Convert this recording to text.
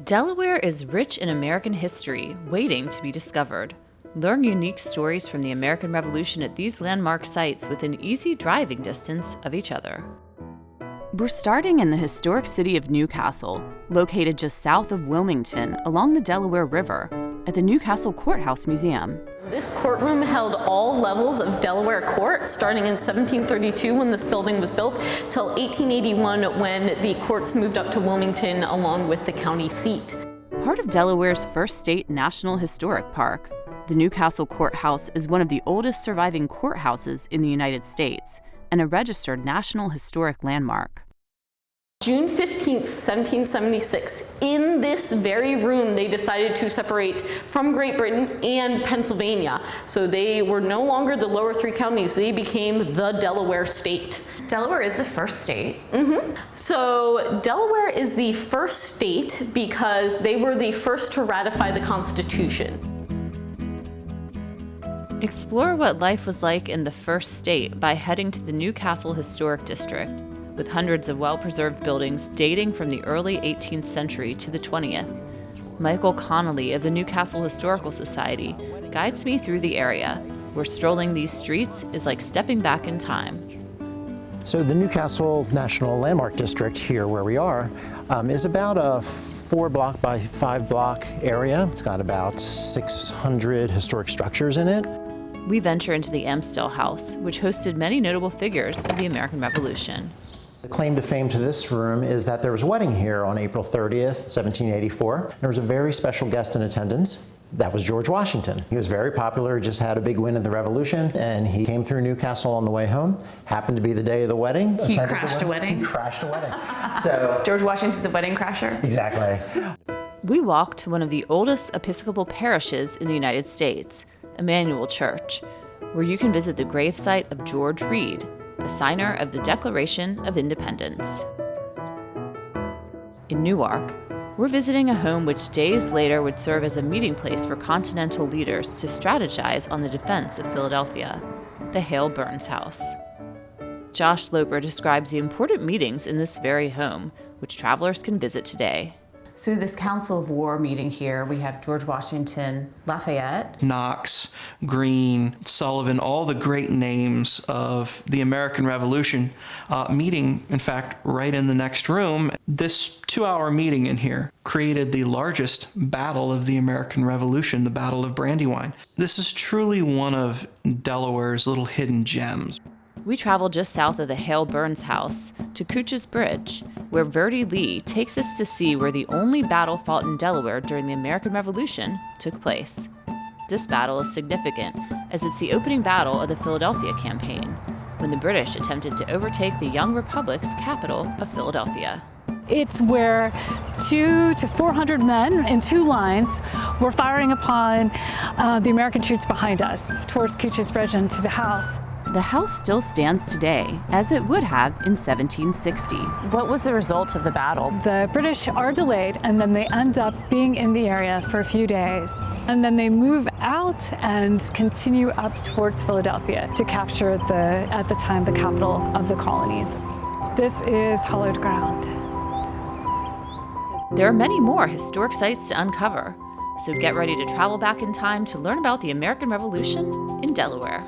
Delaware is rich in American history, waiting to be discovered. Learn unique stories from the American Revolution at these landmark sites within easy driving distance of each other. We're starting in the historic city of Newcastle, located just south of Wilmington along the Delaware River, at the Newcastle Courthouse Museum. This courtroom held all levels of Delaware court, starting in 1732 when this building was built, till 1881 when the courts moved up to Wilmington along with the county seat. Part of Delaware's first state National Historic Park, the Newcastle Courthouse is one of the oldest surviving courthouses in the United States and a registered National Historic Landmark. June 15th, 1776, in this very room, they decided to separate from Great Britain and Pennsylvania. So they were no longer the lower three counties, they became the Delaware state. Delaware is the first state. So Delaware is the first state because they were the first to ratify the Constitution. Explore what life was like in the first state by heading to the Newcastle Historic District, with hundreds of well-preserved buildings dating from the early 18th century to the 20th. Michael Connolly of the Newcastle Historical Society guides me through the area, where strolling these streets is like stepping back in time. So the Newcastle National Landmark District here where we are is about a 4-block by 5-block area. It's got about 600 historic structures in it. We venture into the Amstel House, which hosted many notable figures of the American Revolution. The claim to fame to this room is that there was a wedding here on April 30th, 1784. There was a very special guest in attendance. That was George Washington. He was very popular, just had a big win in the Revolution, and he came through Newcastle on the way home. Happened to be the day of the wedding. He crashed a wedding? He crashed a wedding. So George Washington's the wedding crasher? Exactly. We walked to one of the oldest Episcopal parishes in the United States, Emmanuel Church, where you can visit the gravesite of George Reed, a signer of the Declaration of Independence. In Newark, we're visiting a home which days later would serve as a meeting place for Continental leaders to strategize on the defense of Philadelphia, the Hale Burns House. Josh Loper describes the important meetings in this very home, which travelers can visit today. So this Council of War meeting here, we have George Washington, Lafayette, Knox, Greene, Sullivan, all the great names of the American Revolution meeting, in fact, right in the next room. This 2-hour meeting in here created the largest battle of the American Revolution, the Battle of Brandywine. This is truly one of Delaware's little hidden gems. We travel just south of the Hale Burns House to Couch's Bridge, where Verdi Lee takes us to see where the only battle fought in Delaware during the American Revolution took place. This battle is significant as it's the opening battle of the Philadelphia Campaign, when the British attempted to overtake the young republic's capital of Philadelphia. It's where 200 to 400 men in 2 lines were firing upon the American troops behind us towards Couch's Bridge and to the house. The house still stands today, as it would have in 1760. What was the result of the battle? The British are delayed, and then they end up being in the area for a few days. And then they move out and continue up towards Philadelphia to capture at the time, the capital of the colonies. This is hallowed ground. There are many more historic sites to uncover, so get ready to travel back in time to learn about the American Revolution in Delaware.